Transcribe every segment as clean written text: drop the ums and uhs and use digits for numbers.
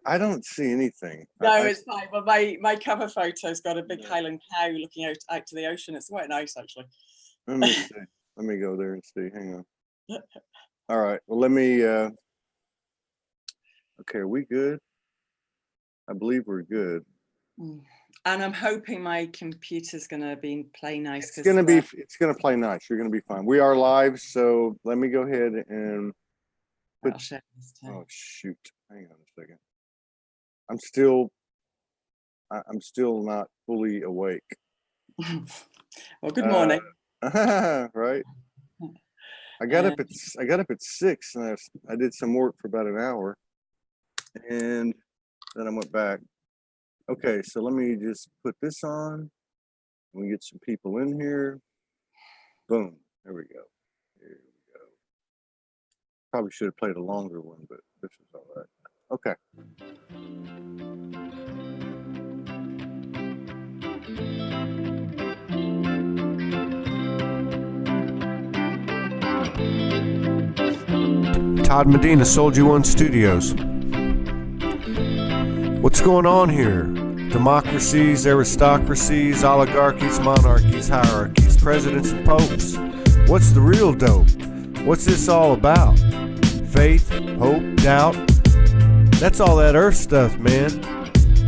I don't see anything. No, it's fine. Well, my cover photo's got a big Highland cow looking out to the ocean. It's quite nice, actually. Let me see. Let me go there and see. Hang on. All right. Well, let me. Okay, are we good? I believe we're good. And I'm hoping my computer's gonna play nice. It's gonna play nice. You're gonna be fine. We are live, so let me go ahead and. I'll share this too. Oh shoot! Hang on a second. I'm still not fully awake. Well, good morning. Right. I got up at 6 and I did some work for about an hour, and then I went back. Okay, so let me just put this on. Let me get some people in here. Boom. There we go. Here we go. Probably should have played a longer one, but this is all right. Okay. Todd Medina, SoulogyOneStudios. What's going on here? Democracies, aristocracies, oligarchies, monarchies, hierarchies, presidents and popes. What's the real dope? What's this all about? Faith, hope, doubt? That's all that earth stuff, man.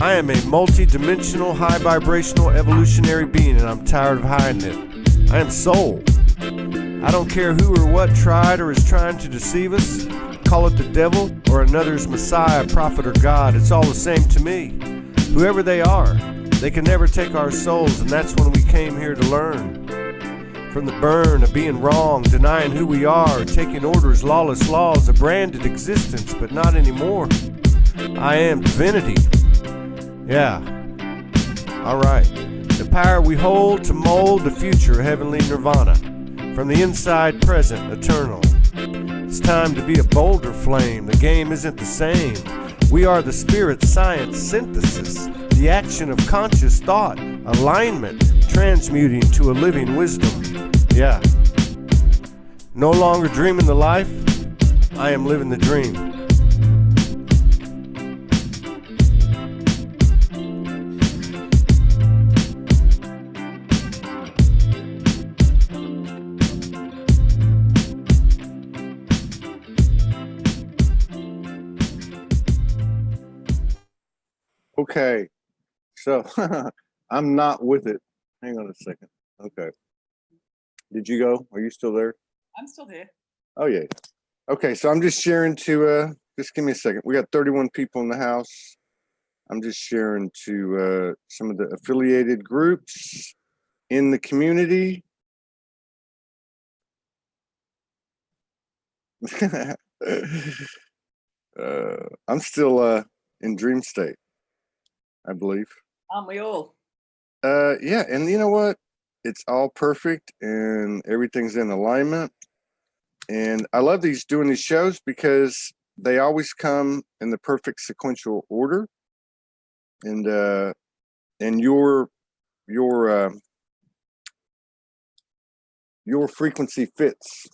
I am a multi-dimensional, high-vibrational, evolutionary being, and I'm tired of hiding it. I am soul. I don't care who or what tried or is trying to deceive us. Call it the devil or another's Messiah, prophet, or God. It's all the same to me. Whoever they are, they can never take our souls, and that's when we came here to learn. From the burn of being wrong, denying who we are, taking orders, lawless laws, a branded existence, but not anymore. I am divinity. Yeah. All right. The power we hold to mold the future, heavenly nirvana. From the inside, present, eternal. It's time to be a bolder flame. The game isn't the same. We are the spirit science synthesis, the action of conscious thought, alignment, transmuting to a living wisdom. Yeah. No longer dreaming the life, I am living the dream. Okay, so I'm not with it. Hang on a second. Okay. Did you go? Are you still there? I'm still here. Oh, yeah. Okay, so I'm just sharing to, just give me a second. We got 31 people in the house. I'm just sharing to some of the affiliated groups in the community. I'm still in dream state, I believe. Aren't we all? Yeah, and you know what? It's all perfect and everything's in alignment. And I love doing these shows because they always come in the perfect sequential order. And your frequency fits.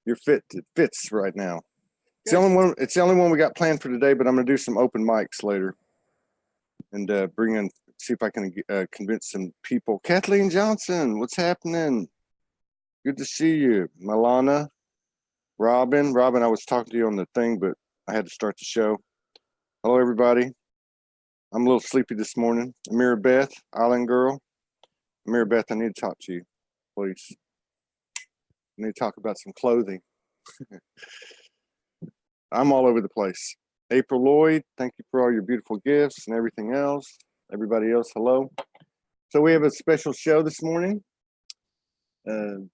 It fits right now. It's the only one. It's the only one we got planned for today. But I'm gonna do some open mics later, and bring in, see if I can convince some people. Kathleen Johnson, what's happening? Good to see you, Milana, Robin. I was talking to you on the thing, but I had to start the show. Hello, everybody. I'm a little sleepy this morning. Amira Beth, Island Girl. Amira Beth, I need to talk to you, please. I need to talk about some clothing. I'm all over the place. April Lloyd, thank you for all your beautiful gifts and everything else. Everybody else, hello. So we have a special show this morning.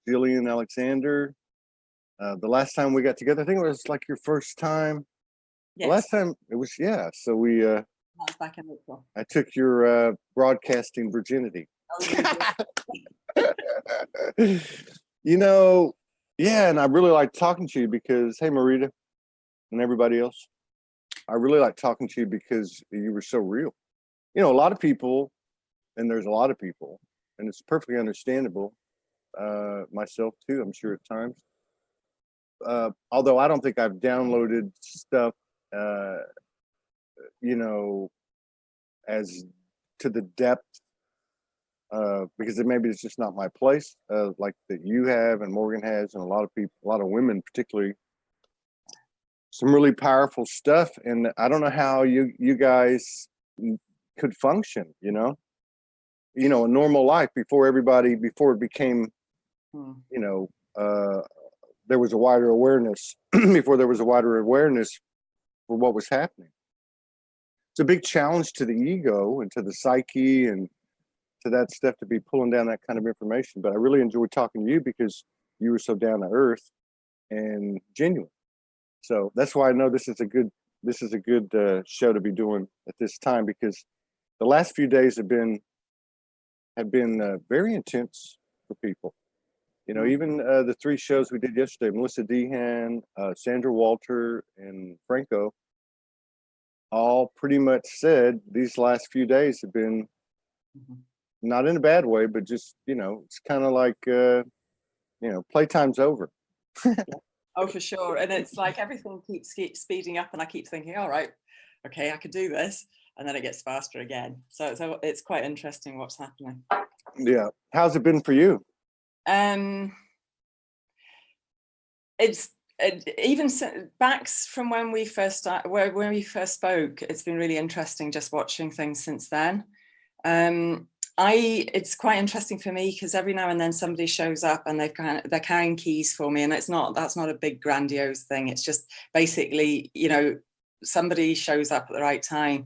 Gillian, Alexander. The last time we got together, I think it was like your first time. Yes. The last time it was, yeah. So we. That was back in April. I took your broadcasting virginity. Oh, you know, yeah, and I really like talking to you because, hey, Marita, and everybody else, I really like talking to you because you were so real. You know, a lot of people, and there's a lot of people, and it's perfectly understandable. Myself too, I'm sure at times. Although I don't think I've downloaded stuff you know, as to the depth, because maybe it's just not my place, like that you have and Morgan has, and a lot of people, a lot of women particularly, some really powerful stuff. And I don't know how you guys could function, you know, a normal life before it became, you know, there was a wider awareness, before there was a wider awareness for what was happening. It's a big challenge to the ego and to the psyche and to that stuff, to be pulling down that kind of information. But I really enjoyed talking to you because you were so down to earth and genuine. So that's why I know this is a good show to be doing at this time, because the last few days have been very intense for people. You know, even the 3 shows we did yesterday, Melissa Dehan, Sandra Walter, and Franco, all pretty much said these last few days have been not in a bad way, but just, you know, it's kind of like, you know, playtime's over. Oh, for sure. And it's like everything keeps speeding up, and I keep thinking, all right, okay, I could do this. And then it gets faster again. So it's quite interesting what's happening. Yeah. How's it been for you? It's even back from when we first started, when we first spoke, it's been really interesting just watching things since then. It's quite interesting for me because every now and then somebody shows up and they're carrying keys for me, and that's not a big grandiose thing. It's just basically, you know, somebody shows up at the right time,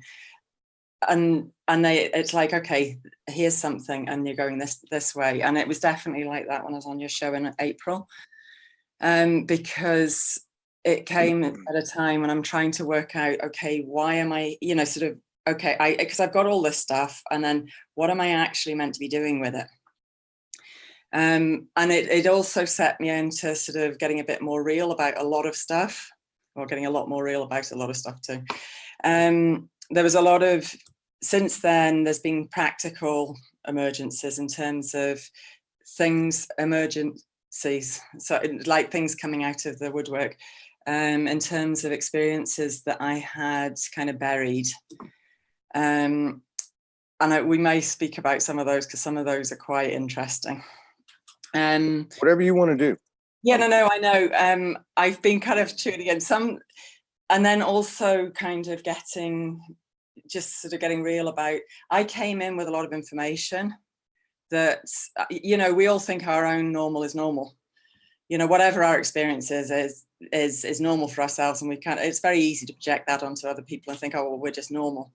and it's like, okay, here's something, and you're going this way. And it was definitely like that when I was on your show in April, because it came at a time when I'm trying to work out, okay, why am I, you know, sort of, okay, because I've got all this stuff, and then what am I actually meant to be doing with it? And it also set me into sort of getting a bit more real about a lot of stuff, or getting a lot more real about a lot of stuff too. There was a lot of, since then, there's been practical emergencies in terms of emergencies, so like things coming out of the woodwork, in terms of experiences that I had kind of buried. And we may speak about some of those because some of those are quite interesting. Whatever you want to do. Yeah, no, I know. I've been kind of tuning in some, and then also kind of getting real about, I came in with a lot of information that, you know, we all think our own normal is normal. You know, whatever our experience is normal for ourselves, and it's very easy to project that onto other people and think, oh, well, we're just normal.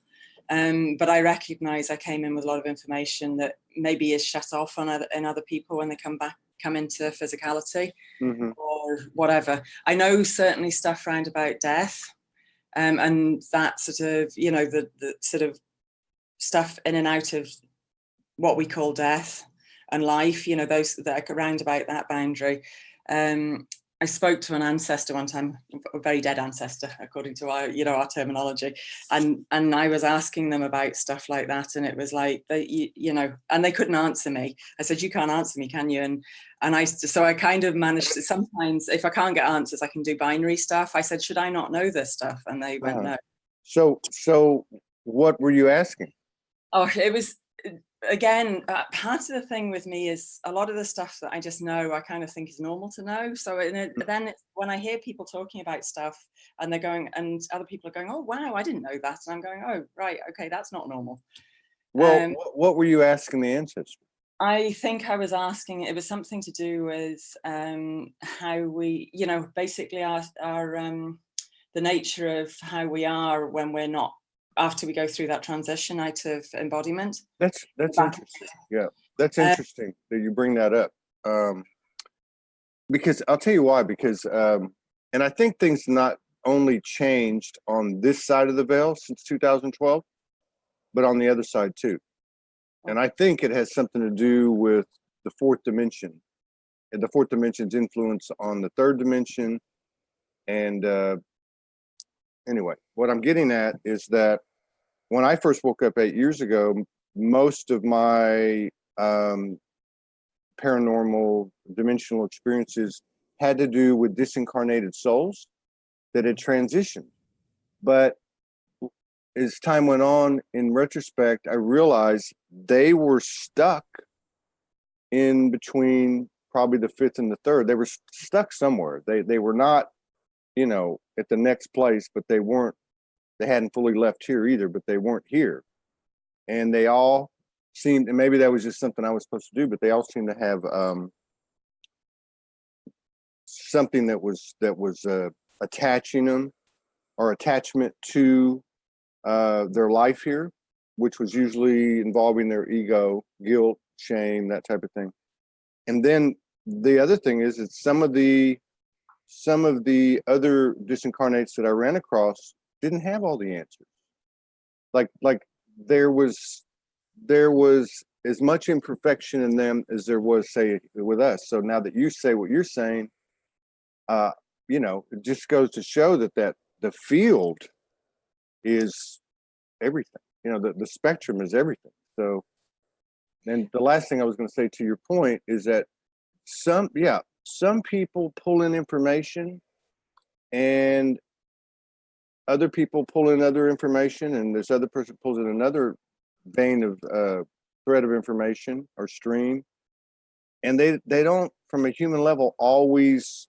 But I recognize I came in with a lot of information that maybe is shut off in other people when they come into physicality, or whatever. I know certainly stuff around about death, and that sort of, you know, the sort of stuff in and out of what we call death and life, you know, those that are around about that boundary. I spoke to an ancestor one time, a very dead ancestor, according to our terminology, and I was asking them about stuff like that, and it was like, you know, and they couldn't answer me. I said, you can't answer me, can you? So I kind of managed to, sometimes if I can't get answers, I can do binary stuff. I said, should I not know this stuff? And they went, no. So what were you asking? Oh, it was, again, part of the thing with me is a lot of the stuff that I just know, I kind of think is normal to know. So then when I hear people talking about stuff and they're going, and other people are going, oh, wow, I didn't know that. And I'm going, oh, right, okay, that's not normal. Well, what were you asking the ancestors? I think I was asking, it was something to do with how we, you know, basically our the nature of how we are when we're not, after we go through that transition out of embodiment. That's interesting. Yeah, that's interesting that you bring that up. Because I'll tell you why, because, and I think things not only changed on this side of the veil since 2012, but on the other side too. And I think it has something to do with the 4th dimension and the 4th dimension's influence on the 3rd dimension. And anyway, what I'm getting at is that when I first woke up 8 years ago, most of my paranormal dimensional experiences had to do with disincarnated souls that had transitioned. But as time went on, in retrospect, I realized they were stuck in between probably the fifth and the third. They were stuck somewhere. They were not, you know, at the next place, but they hadn't fully left here either, but they weren't here. And they all seemed, and maybe that was just something I was supposed to do, but they all seemed to have something that was attaching them, or attachment to their life here, which was usually involving their ego, guilt, shame, that type of thing. And then the other thing is that some of the other disincarnates that I ran across didn't have all the answers. Like there was as much imperfection in them as there was, say, with us. So now that you say what you're saying, you know, it just goes to show that the field is everything. You know, the spectrum is everything. So, and the last thing I was going to say to your point is that some people pull in information and other people pull in other information, and this other person pulls in another vein of thread of information or stream, and they don't, from a human level, always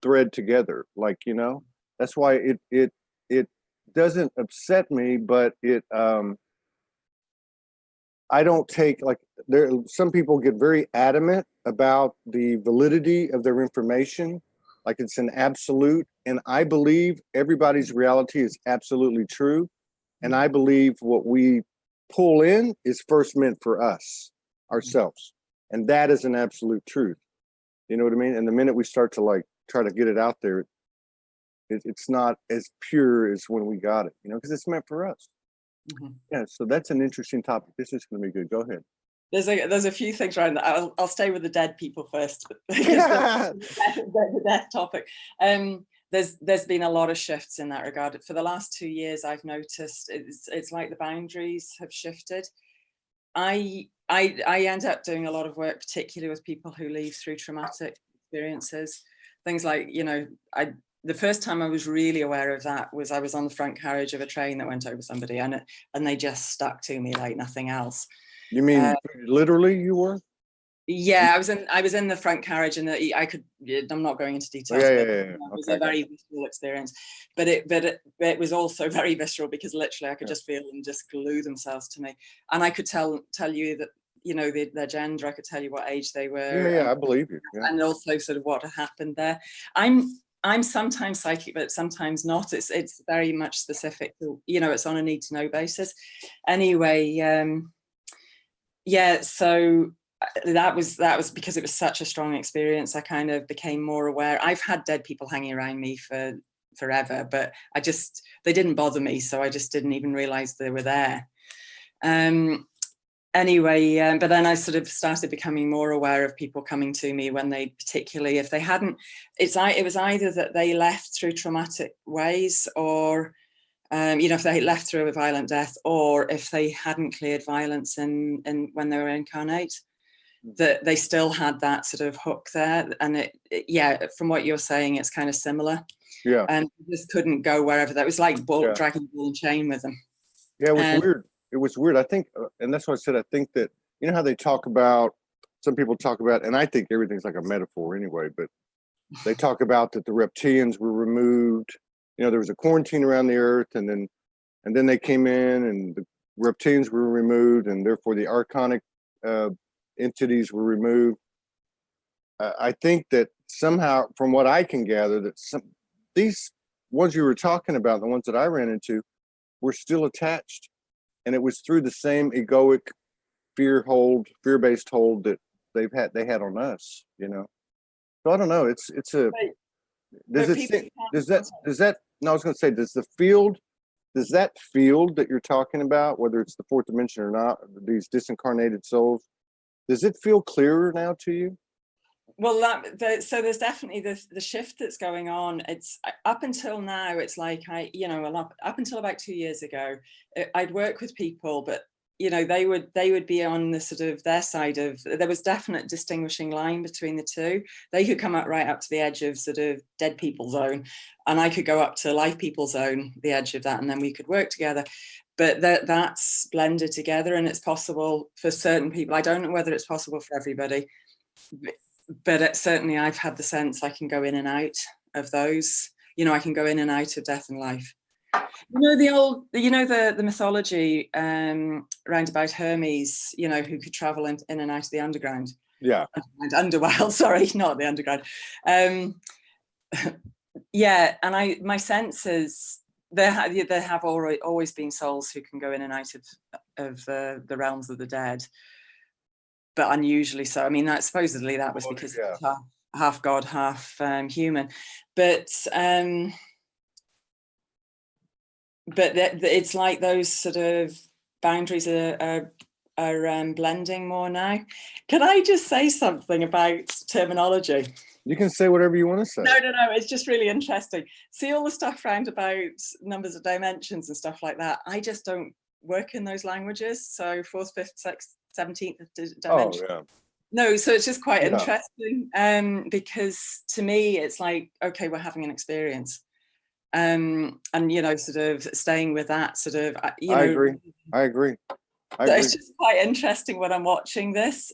thread together. Like, you know, that's why it doesn't upset me, but it I don't take, like, some people get very adamant about the validity of their information, like it's an absolute, and I believe everybody's reality is absolutely true, and I believe what we pull in is first meant for us, ourselves, and that is an absolute truth. You know what I mean? And the minute we start to like try to get it out there, it's not as pure as when we got it, you know, because it's meant for us. Mm-hmm. Yeah, so that's an interesting topic. This is going to be good. Go ahead. There's a few things around that. I'll stay with the dead people first, because the death topic. There's been a lot of shifts in that regard. For the last 2 years, I've noticed it's like the boundaries have shifted. I end up doing a lot of work, particularly with people who leave through traumatic experiences. Things like, you know, the first time I was really aware of that was I was on the front carriage of a train that went over somebody, and they just stuck to me like nothing else. You mean literally you were? Yeah, I was in the front carriage, and I'm not going into details. It was a very visceral experience, but it was also very visceral, because literally I could just feel them just glue themselves to me, and I could tell you that, you know, their gender. I could tell you what age they were. Yeah, I believe you. Yeah. And also sort of what had happened there. I'm sometimes psychic, but sometimes not. It's very much specific to, you know, it's on a need to know basis. Anyway, yeah, so that was because it was such a strong experience. I kind of became more aware. I've had dead people hanging around me for forever, but they didn't bother me, so I just didn't even realize they were there. Anyway, but then I sort of started becoming more aware of people coming to me when they, particularly if they hadn't, it was either that they left through traumatic ways, or, you know, if they left through a violent death, or if they hadn't cleared violence in when they were incarnate, that they still had that sort of hook there. And yeah, from what you're saying, it's kind of similar. Yeah. And just couldn't go wherever. That was like dragging ball and chain with them. Yeah, it was weird. It was weird. I think, and that's why I said, I think that, you know how they talk about, some people talk about, and I think everything's like a metaphor anyway, but they talk about that the reptilians were removed. You know, there was a quarantine around the earth, and then they came in, and the reptilians were removed, and therefore the archonic entities were removed. I think that somehow, from what I can gather, that these ones you were talking about, the ones that I ran into, were still attached. And it was through the same egoic fear-based hold that they had on us, you know. So I don't know. Does that field that you're talking about, whether it's the fourth dimension or not, these disincarnated souls, does it feel clearer now to you? Well, so there's definitely the shift that's going on. It's up until now, it's like up until about 2 years ago, I'd work with people, but you know, they would be on the sort of their side of, there was definite distinguishing line between the two. They could come up right up to the edge of sort of dead people zone, and I could go up to live people zone, the edge of that, and then we could work together. But that's blended together, and it's possible for certain people. I don't know whether it's possible for everybody, but certainly I've had the sense I can go in and out of those. You know, I can go in and out of death and life. You know, the mythology round about Hermes, you know, who could travel in and out of the underground. Yeah. Underworld, sorry, not the underground. Yeah, and my sense is there have always been souls who can go in and out of the realms of the dead, but unusually so. I mean, that supposedly that was because it was half god, half human, but it's like those sort of boundaries are blending more now. Can I just say something about terminology? You can say whatever you want to say. No, it's just really interesting. See all the stuff around about numbers of dimensions and stuff like that. I just don't work in those languages. So 4th, 5th, 6th, 17th dimension. Oh, yeah. No, so it's just quite interesting because to me, it's like, okay, we're having an experience. And you know, sort of staying with that sort of, you know, I agree. It's just quite interesting when I'm watching this.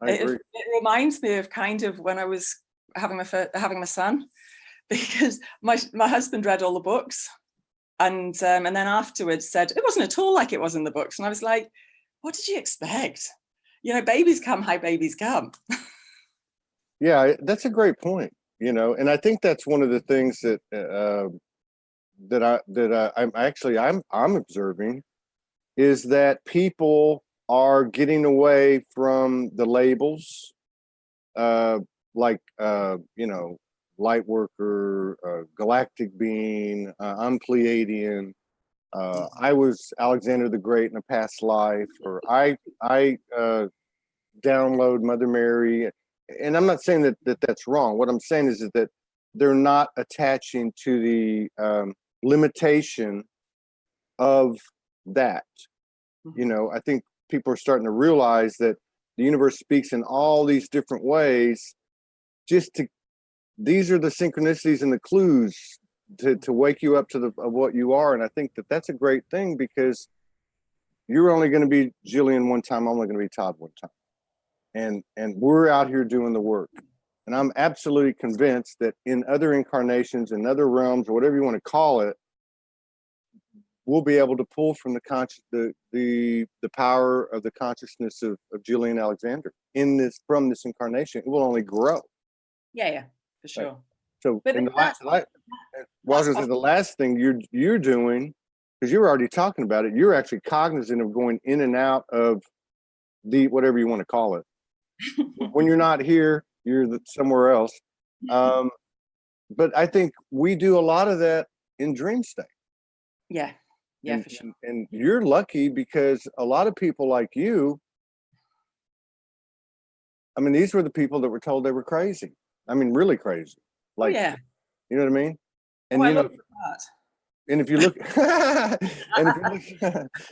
It reminds me of kind of when I was having my son, because my husband read all the books, and then afterwards said it wasn't at all like it was in the books, and I was like, what did you expect? You know, babies come how babies come. Yeah, that's a great point. You know, and I think that's one of the things that I'm observing is that people are getting away from the labels, like you know, light worker, galactic being. I'm Pleiadian. I was Alexander the Great in a past life, or I download Mother Mary. And I'm not saying that that's wrong. What I'm saying is that they're not attaching to the limitation of that. You know, I think people are starting to realize that the universe speaks in all these different ways. These are the synchronicities and the clues to wake you up to of what you are. And I think that that's a great thing, because you're only going to be Gillian one time. I'm only going to be Todd one time. And we're out here doing the work. And I'm absolutely convinced that in other incarnations, in other realms, or whatever you want to call it, we'll be able to pull from the power of the consciousness of Gillian Alexander from this incarnation. It will only grow. Yeah, for sure. Right. So the last thing you're doing, because you're already talking about it, you're actually cognizant of going in and out of the whatever you want to call it. When you're not here, you're somewhere else. But I think we do a lot of that in dream state. Yeah, for sure. And you're lucky, because a lot of people like you, I mean, these were the people that were told they were crazy. I mean, really crazy. Like, you know what I mean? And you know, and if you look,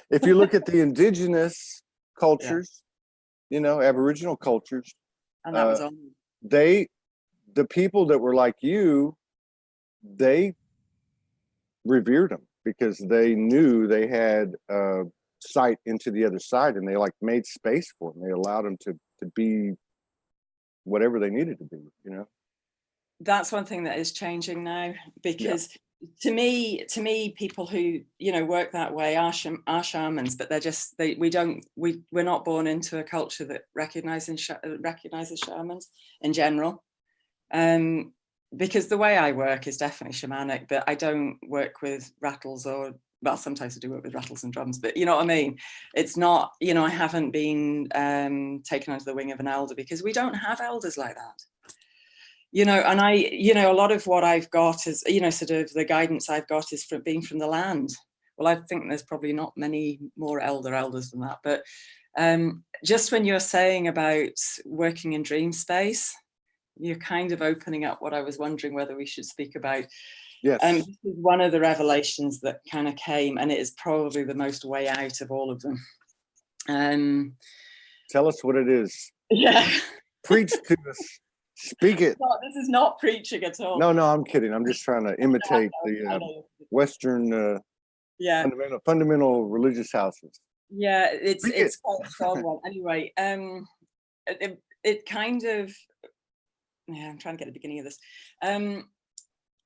if you look at the indigenous cultures, you know, Aboriginal cultures, and that was on. The people that were like you, they revered them because they knew they had sight into the other side, and they like made space for them. They allowed them to be whatever they needed to be, you know. That's one thing that is changing now, because to me, people who, you know, work that way are shamans, but we're not born into a culture that recognizes shamans in general. Because the way I work is definitely shamanic, but I don't work with rattles sometimes I do work with rattles and drums, but you know what I mean? It's not, you know, I haven't been taken under the wing of an elder, because we don't have elders like that. You know, and a lot of what I've got is, you know, sort of the guidance I've got is from being from the land. Well, I think there's probably not many more elders than that, but just when you're saying about working in dream space, you're kind of opening up what I was wondering whether we should speak about. Yes. This is one of the revelations that kind of came, and it is probably the most way out of all of them. Tell us what it is. Yeah. Preach to us. Speak it. This is not preaching at all. No, I'm kidding. I'm just trying to imitate the Western fundamental religious houses. Yeah, it's quite a strong one. Anyway, it kind of, I'm trying to get the beginning of this.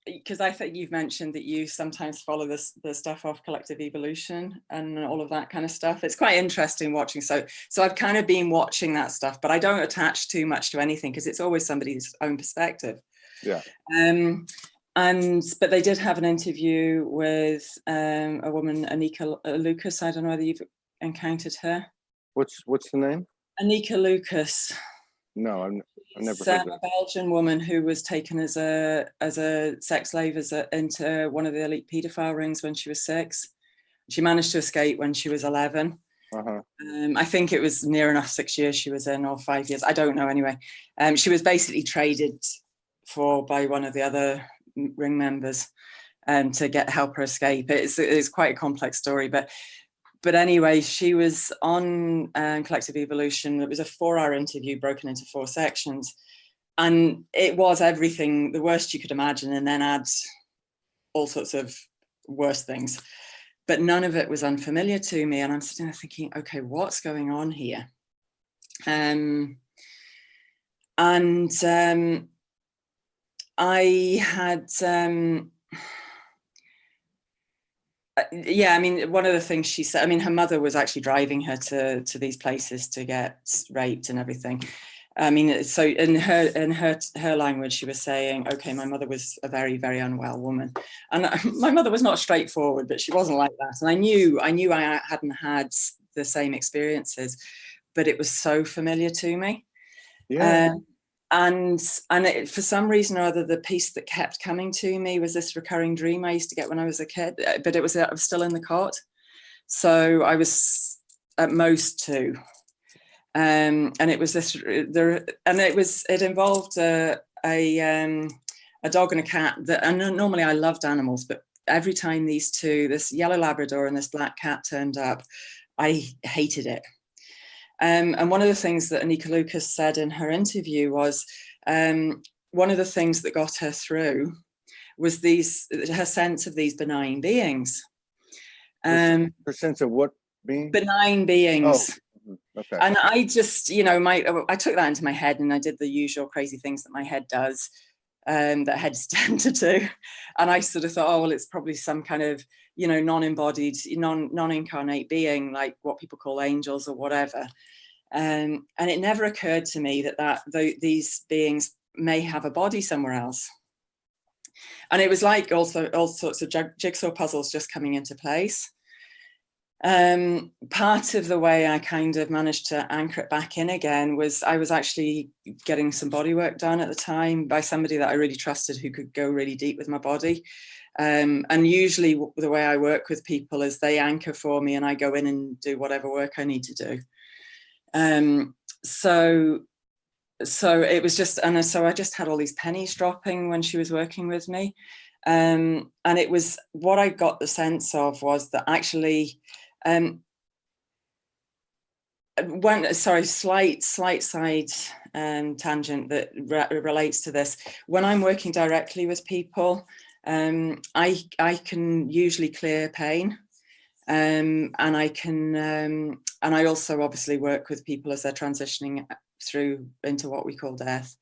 Because I think you've mentioned that you sometimes follow the stuff off collective evolution and all of that kind of stuff. It's quite interesting watching. So I've kind of been watching that stuff, but I don't attach too much to anything because it's always somebody's own perspective. Yeah. But they did have an interview with a woman, Anika Lucas. I don't know whether you've encountered her. What's the name? Anika Lucas. No, I've never heard of a Belgian woman who was taken as a sex slave into one of the elite paedophile rings when she was 6. She managed to escape when she was 11. Uh-huh. I think it was near enough 6 years she was in, or 5 years. I don't know. Anyway, she was basically traded by one of the other ring members to help her escape. It's quite a complex story, but anyway, she was on Collective Evolution. It was a 4-hour interview broken into 4 sections. And it was everything, the worst you could imagine, and then add all sorts of worse things. But none of it was unfamiliar to me. And I'm sitting there thinking, okay, what's going on here? I had... I mean, one of the things she said, I mean, her mother was actually driving her to these places to get raped and everything. I mean, so in her language, she was saying, okay, my mother was a very, very unwell woman. And my mother was not straightforward, but she wasn't like that. And I knew I hadn't had the same experiences, but it was so familiar to me. Yeah. And for some reason or other, the piece that kept coming to me was this recurring dream I used to get when I was a kid, but I was still in the cot. So I was at most 2. And it was it involved a dog and a cat and normally I loved animals, but every time these two, this yellow Labrador and this black cat turned up, I hated it. And one of the things that Anika Lucas said in her interview was one of the things that got her through was her sense of these benign beings. Her sense of what being? Benign beings. Oh, okay. And I just, I took that into my head and I did the usual crazy things that my head does, that heads tend to do. And I sort of thought, oh, well, it's probably some kind of, non-embodied, non-incarnate being, like what people call angels or whatever. And it never occurred to me that these beings may have a body somewhere else. And it was like also all sorts of jigsaw puzzles just coming into place. Part of the way I kind of managed to anchor it back in again was I was actually getting some body work done at the time by somebody that I really trusted who could go really deep with my body. And usually the way I work with people is they anchor for me and I go in and do whatever work I need to do. So it was just, so I just had all these pennies dropping when she was working with me. And it was, what I got the sense of was that actually, slight side tangent that relates to this. When I'm working directly with people, I can usually clear pain, and I can, and I also obviously work with people as they're transitioning through into what we call death.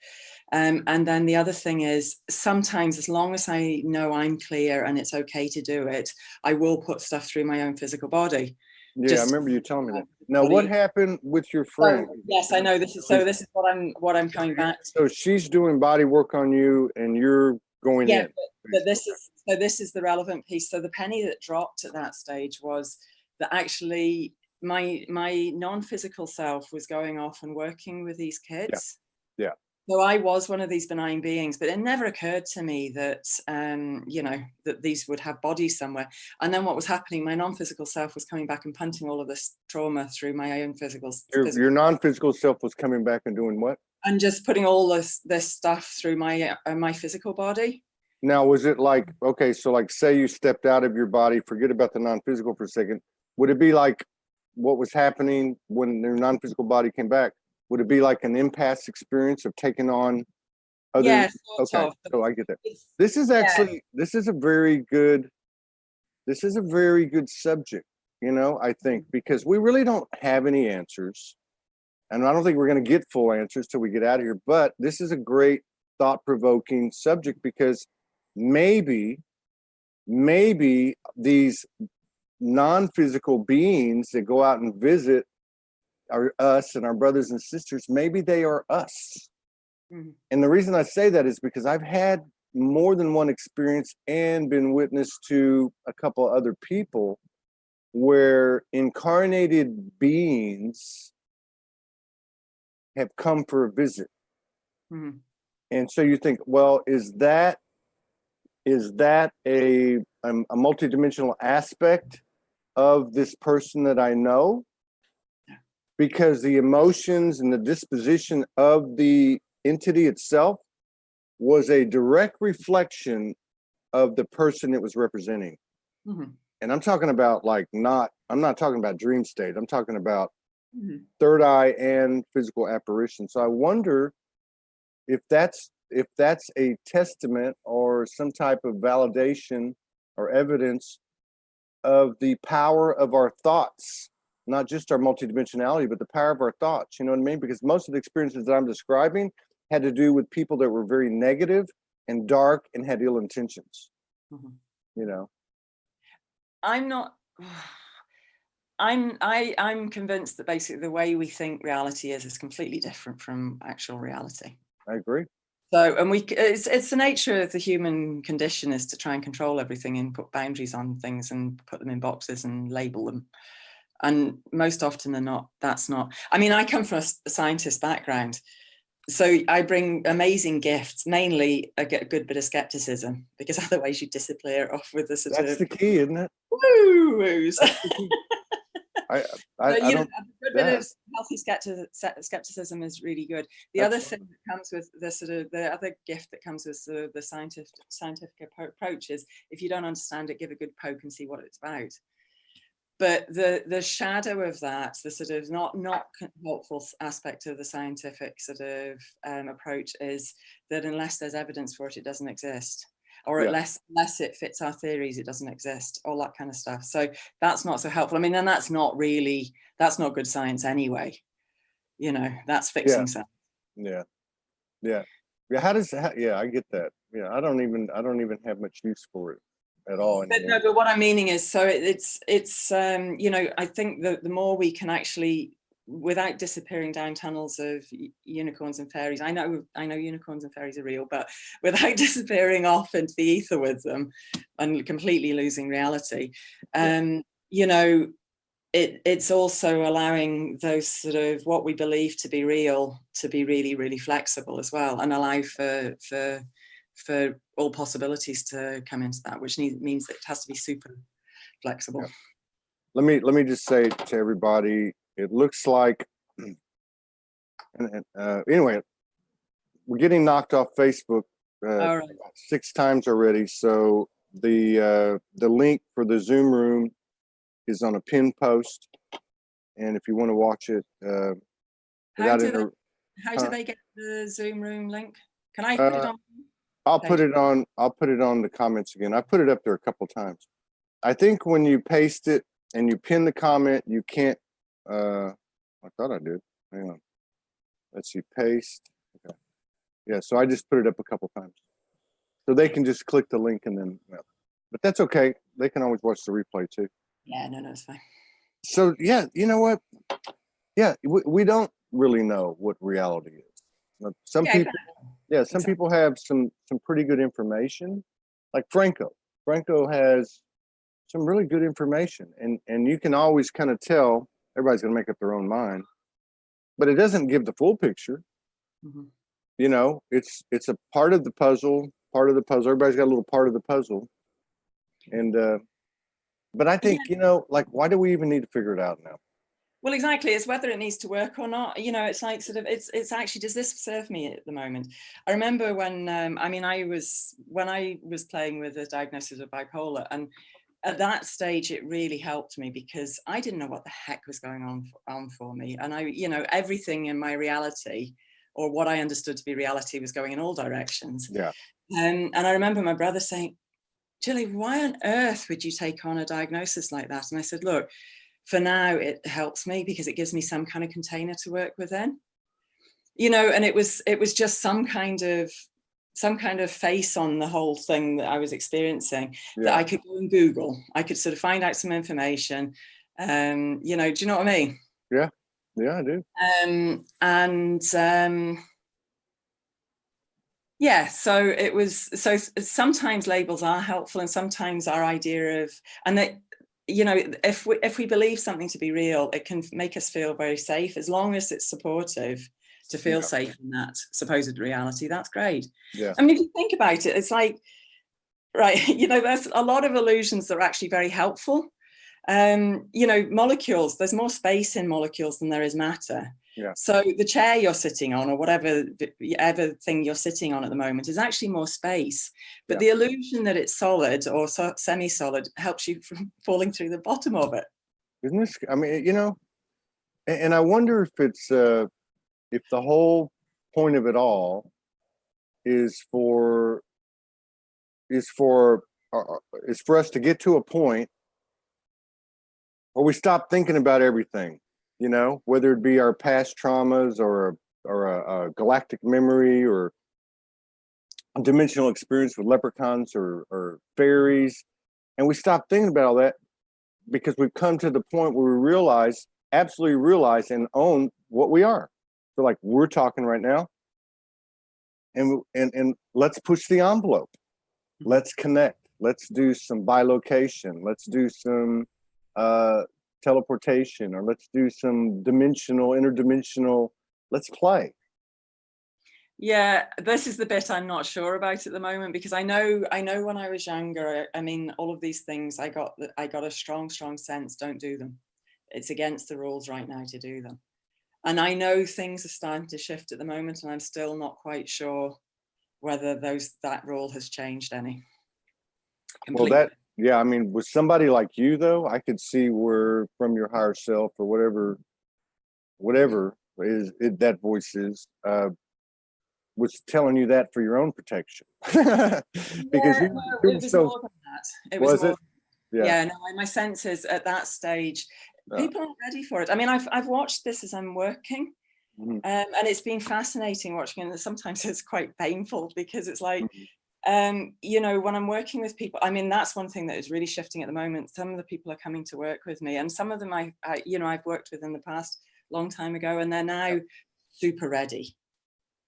And then the other thing is, sometimes as long as I know I'm clear and it's okay to do it, I will put stuff through my own physical body. Yeah, I remember you telling me that. Now, what happened with your friend? So, yes, I know this is what I'm coming back to. So she's doing body work on you, and you're going in. But this is the relevant piece. So the penny that dropped at that stage was that actually my non-physical self was going off and working with these kids. Yeah. So I was one of these benign beings, but it never occurred to me that, that these would have bodies somewhere. And then what was happening, my non-physical self was coming back and punting all of this trauma through my own physical. Your non-physical self was coming back and doing what? And just putting all this stuff through my physical body. Now, was it like, okay, so like say you stepped out of your body, forget about the non-physical for a second. Would it be like what was happening when your non-physical body came back? Would it be like an impasse experience of taking on other? Yeah, Okay, sort of. so I get that. It's, This is yeah. actually, this is a very good subject, you know, I think, because we really don't have any answers. And I don't think we're going to get full answers till we get out of here. But this is a great thought-provoking subject because maybe these non-physical beings that go out and visit us and our brothers and sisters, maybe they are us. Mm-hmm. And the reason I say that is because I've had more than one experience and been witness to a couple other people where incarnated beings have come for a visit. Mm-hmm. And so you think, well, is that a multidimensional aspect of this person that I know? Because the emotions and the disposition of the entity itself was a direct reflection of the person it was representing. Mm-hmm. And I'm talking about I'm not talking about dream state. I'm talking about third eye and physical apparition. So I wonder if that's a testament or some type of validation or evidence of the power of our thoughts, not just our multidimensionality, but the power of our thoughts. You know what I mean? Because most of the experiences that I'm describing had to do with people that were very negative and dark and had ill intentions. Mm-hmm. You know, I'm convinced that basically the way we think reality is completely different from actual reality. I agree. So, and it's the nature of the human condition is to try and control everything and put boundaries on things and put them in boxes and label them. And most often than not, that's not. I mean, I come from a scientist background, so I bring amazing gifts, mainly a good bit of skepticism, because otherwise you disappear off with the sort That's the key, isn't it? Woo-woos. I a good bit of healthy skepticism is really good. The other thing that comes with the other gift that comes with the scientific approach is if you don't understand it, give a good poke and see what it's about. But the shadow of that, the sort of not helpful aspect of the scientific sort of approach is that unless there's evidence for it, it doesn't exist. Or unless it fits our theories, it doesn't exist, all that kind of stuff. So that's not so helpful. I mean, and that's not good science anyway. You know, that's fixing science. Yeah. I get that. Yeah, I don't even have much use for it at all anymore. But what I'm meaning is, so it's you know, I think the more we can actually, without disappearing down tunnels of unicorns and fairies, I know unicorns and fairies are real, but without disappearing off into the ether with them and completely losing reality, you know, it's also allowing those sort of what we believe to be real to be really, really flexible as well, and allow for all possibilities to come into that, which means that it has to be super flexible. Yeah. Let me just say to everybody, it looks like, anyway, we're getting knocked off Facebook 6 times already. So the link for the Zoom room is on a pinned post, and if you want to watch it, how do they get the Zoom room link? Can I put it on? I'll put it on the comments again. I put it up there a couple times. I think when you paste it and you pin the comment, you can't. I thought I did. Hang on. Let's see. Paste. Okay. Yeah. So I just put it up a couple times, so they can just click the link and then. But that's okay. They can always watch the replay too. Yeah. No, it's fine. So yeah, you know what? Yeah, we don't really know what reality is. Some people. Yeah, some people have some pretty good information, like Franco. Franco has some really good information, and you can always kind of tell. Everybody's going to make up their own mind, but it doesn't give the full picture. Mm-hmm. You know, it's a part of the puzzle. Everybody's got a little part of the puzzle, and but I think you know, like, why do we even need to figure it out now? Well, exactly. It's whether it needs to work or not. You know, it's like sort of, it's actually, does this serve me at the moment? I remember when, I mean, when I was playing with the diagnosis of bipolar, and at that stage, it really helped me because I didn't know what the heck was going on for me. And you know, everything in my reality, or what I understood to be reality, was going in all directions. Yeah. And I remember my brother saying, Gilly, why on earth would you take on a diagnosis like that? And I said, look, for now, it helps me because it gives me some kind of container to work within, you know, and it was just some kind of face on the whole thing that I was experiencing, that I could go and Google. I could sort of find out some information. You know, do you know what I mean? Yeah, I do. Yeah, so it was, so sometimes labels are helpful, and sometimes our idea of, and that, you know, if we believe something to be real, it can make us feel very safe, as long as it's supportive to feel safe in that supposed reality. That's great. Yeah. I mean, if you think about it, it's like, right, you know, there's a lot of illusions that are actually very helpful. You know, molecules, there's more space in molecules than there is matter. Yeah. So the chair you're sitting on, or whatever thing you're sitting on at the moment, is actually more space. But the illusion that it's solid or semi-solid helps you from falling through the bottom of it. Isn't this? I mean, you know, and I wonder if it's if the whole point of it all is for us to get to a point where we stop thinking about everything. You know, whether it be our past traumas or a galactic memory or a dimensional experience with leprechauns or fairies, and we stop thinking about all that because we've come to the point where we absolutely realize and own what we are. So like we're talking right now, and let's push the envelope. Let's connect. Let's do some bilocation. Let's do some teleportation, or let's do some interdimensional, let's play. Yeah, this is the bit I'm not sure about at the moment, because I know when I was younger, I mean, all of these things, I got a strong sense, don't do them. It's against the rules right now to do them. And I know things are starting to shift at the moment, and I'm still not quite sure whether that rule has changed any. Completely. Well, yeah, I mean, with somebody like you, though, I could see where from your higher self or whatever that voice is, was telling you that for your own protection. Because it was more than that. Was it? Yeah, no, my sense is at that stage, people aren't ready for it. I mean, I've watched this as I'm working, and it's been fascinating watching, and sometimes it's quite painful because it's like, you know, when I'm working with people, I mean, that's one thing that is really shifting at the moment. Some of the people are coming to work with me, and some of them you know, I've worked with in the past, long time ago, and they're now super ready.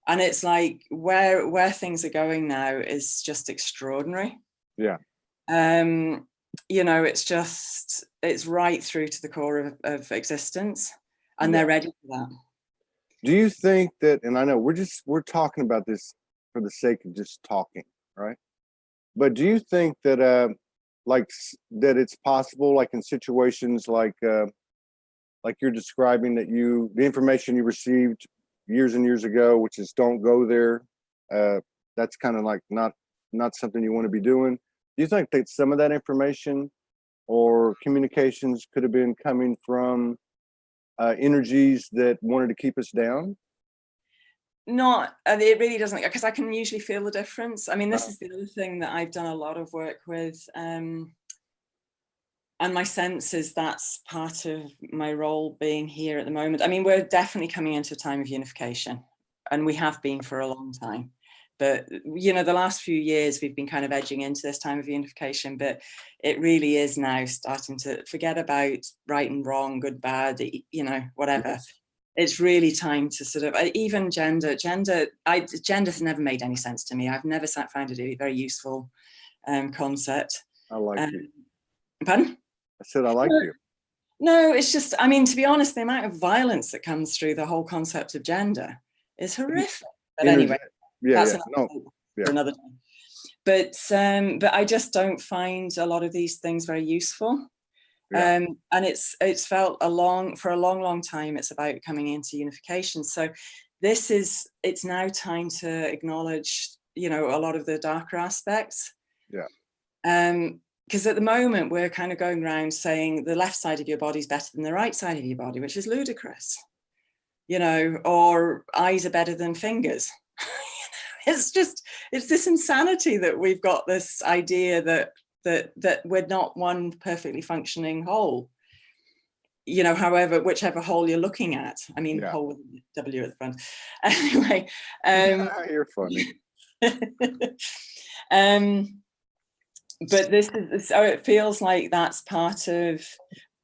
And it's like where things are going now is just extraordinary. Yeah. You know, it's right through to the core of existence, and they're ready for that. Do you think that, and I know we're talking about this for the sake of just talking, right? But do you think that that it's possible, like in situations like you're describing, that the information you received years and years ago, which is don't go there, that's kind of like not something you want to be doing. Do you think that some of that information or communications could have been coming from energies that wanted to keep us down? Not, it really doesn't, because I can usually feel the difference. I mean, this is the other thing that I've done a lot of work with, and my sense is that's part of my role being here at the moment. I mean, we're definitely coming into a time of unification, and we have been for a long time. But, you know, the last few years we've been kind of edging into this time of unification, but it really is now starting to forget about right and wrong, good, bad, you know, whatever. Yes. It's really time to sort of, even gender has never made any sense to me. I've never found it a very useful concept. I like you. Pardon? I said I like you. No, it's just, I mean, to be honest, the amount of violence that comes through the whole concept of gender is horrific. But anyway, that's another time. But I just don't find a lot of these things very useful. Yeah. And it's felt for a long time, it's about coming into unification. So it's now time to acknowledge, you know, a lot of the darker aspects. Yeah. Because at the moment we're kind of going around saying the left side of your body is better than the right side of your body, which is ludicrous, you know, or eyes are better than fingers. It's this insanity that we've got this idea that we're not one perfectly functioning whole, you know, whichever whole you're looking at. I mean, Yeah. whole with W at the front. Anyway, You're funny. But so it feels like that's part of,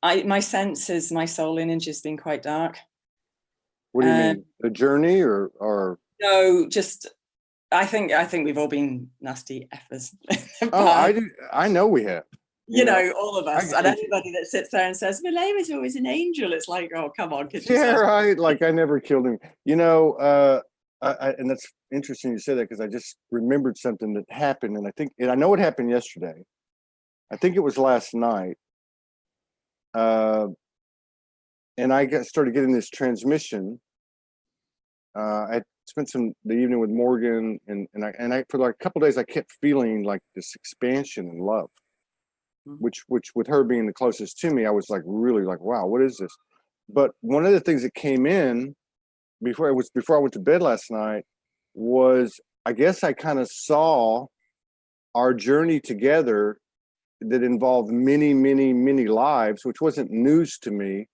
my sense is my soul lineage has been quite dark. What do you mean? The journey or? No, just, I think we've all been nasty effers. I know we have. You know, all of us. And anybody that sits there and says, Malay was always an angel, it's like, oh, come on, kid yourself. Yeah, right. Like I never killed him. You know, and that's interesting you say that, because I just remembered something that happened, and I know it happened yesterday. I think it was last night. And I started getting this transmission. I spent the evening with Morgan, and I for like a couple of days I kept feeling like this expansion and love, which with her being the closest to me, I was like really like, wow, what is this? But one of the things that came in before I went to bed last night was, I guess I kind of saw our journey together that involved many, many, many lives, which wasn't news to me,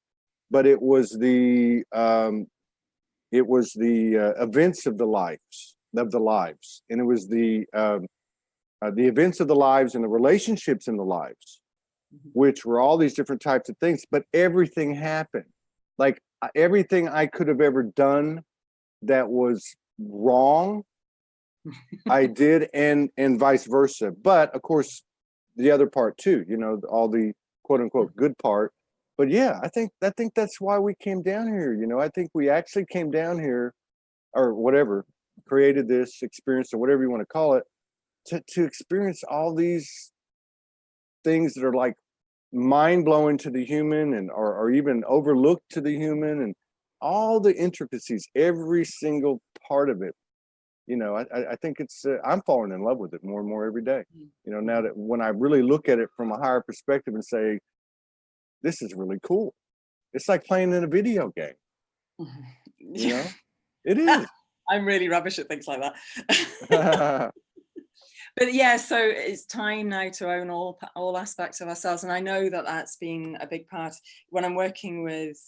but it was the events of the lives, and it was the events of the lives and the relationships in the lives, which were all these different types of things. But everything happened, like everything I could have ever done that was wrong, I did, and vice versa. But of course, the other part too, you know, all the quote unquote good part. But yeah, I think that's why we came down here. You know, I think we actually came down here, or whatever, created this experience, or whatever you want to call it, to experience all these things that are like mind-blowing to the human, and or even overlooked to the human, and all the intricacies, every single part of it. You know, I think it's I'm falling in love with it more and more every day. You know, now that when I really look at it from a higher perspective and say, this is really cool. It's like playing in a video game. You know, it is. I'm really rubbish at things like that. But yeah, so it's time now to own all aspects of ourselves. And I know that that's been a big part when I'm working with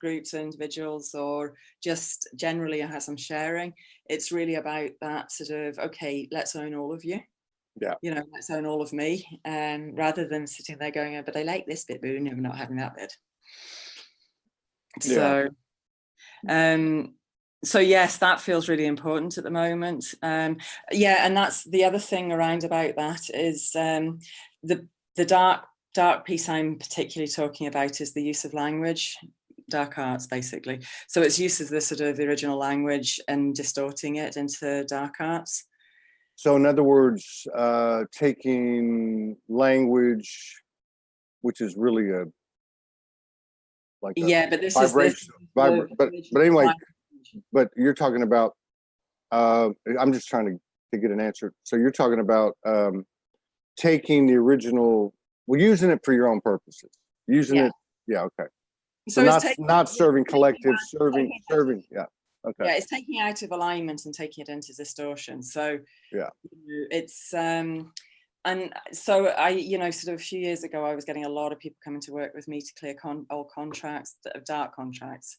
groups or individuals, or just generally as I'm sharing. It's really about that sort of, okay, let's own all of you. Yeah. You know, let's own all of me, rather than sitting there going, oh, but I like this bit, but I'm not having that bit. Yeah. So yes, that feels really important at the moment. Yeah, and that's the other thing around about that is the dark piece I'm particularly talking about is the use of language, dark arts basically. So it's use of the sort of the original language and distorting it into dark arts. So in other words, taking language, which is really a but this vibration, is but anyway, but you're talking about, I'm just trying to get an answer. So you're talking about taking the original, using it for your own purposes, using it. Yeah. Okay. So not serving collective, serving. Yeah. Okay. Yeah, it's taking out of alignment and taking it into distortion. So yeah, it's and so I, you know, sort of a few years ago, I was getting a lot of people coming to work with me to clear old contracts, dark contracts,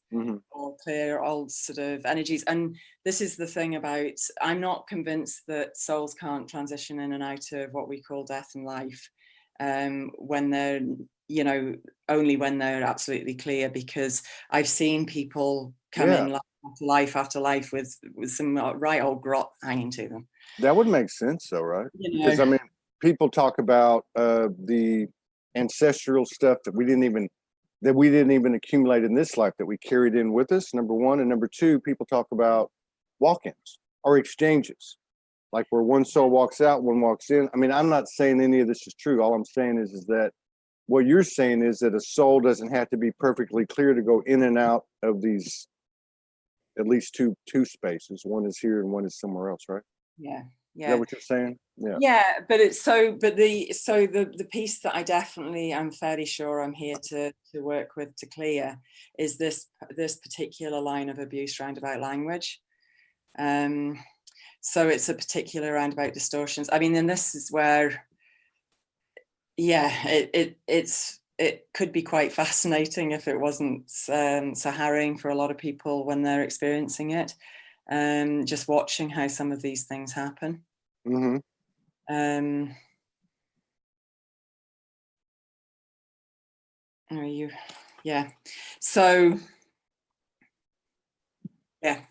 or clear old sort of energies. And this is the thing about, I'm not convinced that souls can't transition in and out of what we call death and life when they're, you know, only when they're absolutely clear, because I've seen people come in life after life with some right old grot hanging to them. That would make sense though, right? You know, because I mean, people talk about the ancestral stuff that we didn't even accumulate in this life, that we carried in with us, number one. And number two, people talk about walk-ins or exchanges, like where one soul walks out, one walks in. I mean, I'm not saying any of this is true. All I'm saying is that what you're saying is that a soul doesn't have to be perfectly clear to go in and out of these, at least two spaces. One is here and one is somewhere else, right? Yeah. Is that what you're saying? Yeah. Yeah, but it's the piece that I definitely am fairly sure I'm here to work with to clear is this particular line of abuse roundabout language. So it's a particular roundabout distortions. I mean, and this is where, yeah, it could be quite fascinating if it wasn't so harrowing for a lot of people when they're experiencing it. Just watching how some of these things happen. Mm-hmm. Are you? Yeah. So, yeah.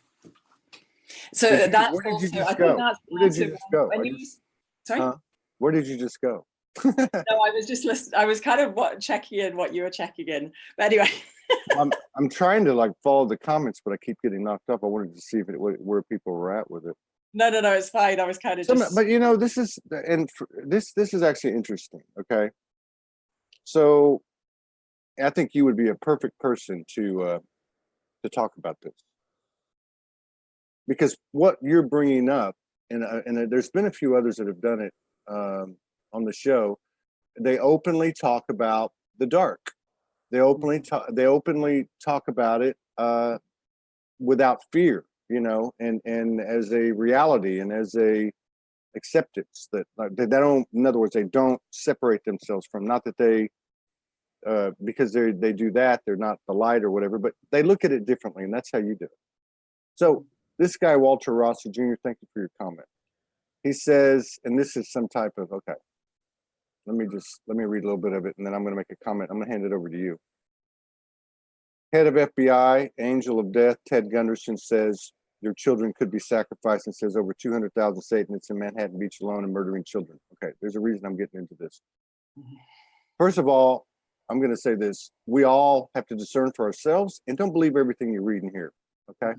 So that's where did you also, just go? Where did you just go? Sorry? Where did you just go? No, I was just listening. I was kind of checking in what you were checking in. But anyway. I'm trying to like follow the comments, but I keep getting knocked off. I wanted to see if where people were at with it. No, it's fine. I was kind of just. But you know, this is actually interesting. Okay, so I think you would be a perfect person to talk about this, because what you're bringing up, and there's been a few others that have done it on the show. They openly talk about the dark. They openly talk about it without fear, you know, and as a reality and as a acceptance that they don't. In other words, they don't separate themselves from. Not that they, because they do that, they're not the light or whatever, but they look at it differently, and that's how you do it. So this guy Walter Rossi Jr., thank you for your comment. He says, and this is some type of okay. Let me read a little bit of it, and then I'm going to make a comment. I'm going to hand it over to you. Head of FBI, Angel of Death, Ted Gunderson says your children could be sacrificed, and says over 200,000 Satanists in Manhattan Beach alone and murdering children. Okay, there's a reason I'm getting into this. First of all, I'm going to say this. We all have to discern for ourselves, and don't believe everything you read and hear, okay?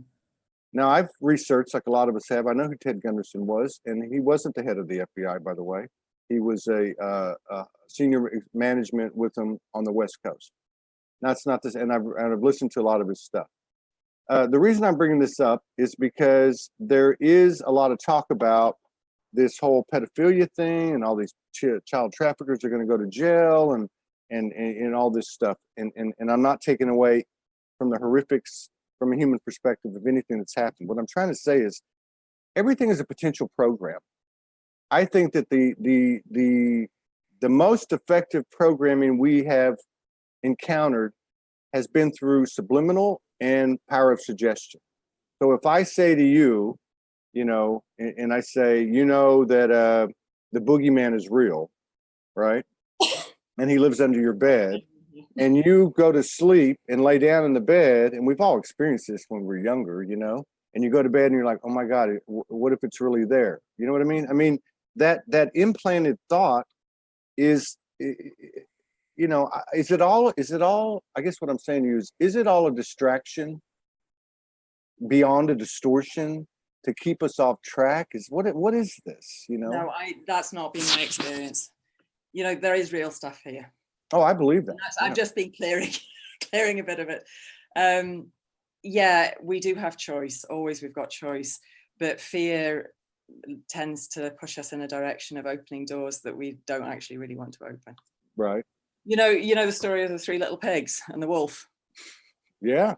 Now, I've researched, like a lot of us have. I know who Ted Gunderson was, and he wasn't the head of the FBI, by the way. He was a senior management with them on the West Coast. That's not this, and I've listened to a lot of his stuff. The reason I'm bringing this up is because there is a lot of talk about this whole pedophilia thing, and all these child traffickers are going to go to jail, and all this stuff. And I'm not taking away from the horrifics from a human perspective of anything that's happened. What I'm trying to say is everything is a potential program. I think that the most effective programming we have encountered has been through subliminal and power of suggestion. So if I say to you, you know, and I say, you know, that the boogeyman is real, right? And he lives under your bed, and you go to sleep and lay down in the bed, and we've all experienced this when we're younger, you know, and you go to bed and you're like, oh my God, what if it's really there? You know what I mean? I mean, that implanted thought is, you know, is it all, I guess what I'm saying to you is it all a distraction beyond a distortion to keep us off track? What is this, you know? No, that's not been my experience. You know, there is real stuff here. Oh, I believe that. I've just been clearing a bit of it. Yeah, we do have choice. Always we've got choice, but fear tends to push us in a direction of opening doors that we don't actually really want to open. Right. You know the story of the three little pigs and the wolf. Yeah.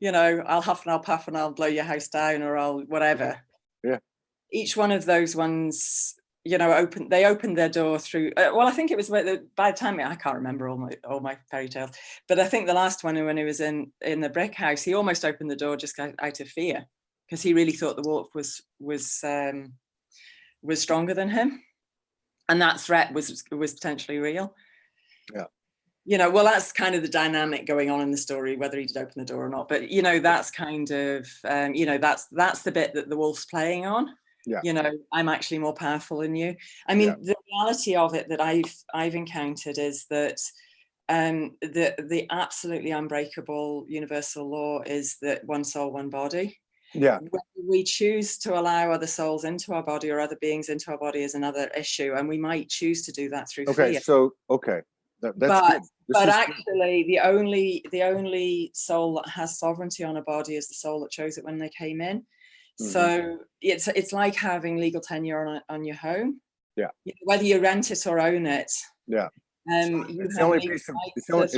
You know, I'll huff and I'll puff and I'll blow your house down, or I'll whatever. Yeah. Each one of those ones, you know, opened their door through. Well, I think it was by the time, I can't remember all my fairy tales, but I think the last one, when he was in the brick house, he almost opened the door just out of fear, because he really thought the wolf was stronger than him, and that threat was potentially real. Yeah. You know, well, that's kind of the dynamic going on in the story, whether he did open the door or not. But you know, that's kind of you know, that's the bit that the wolf's playing on. Yeah. You know, I'm actually more powerful than you. I mean, the reality of it that I've encountered is that the absolutely unbreakable universal law is that one soul, one body. Yeah. Whether we choose to allow other souls into our body or other beings into our body is another issue, and we might choose to do that through fear. So but good. but actually the only soul that has sovereignty on a body is the soul that chose it when they came in. So it's like having legal tenure on your home. Yeah. Whether you rent it or own it. Yeah. You have legal rights to throw out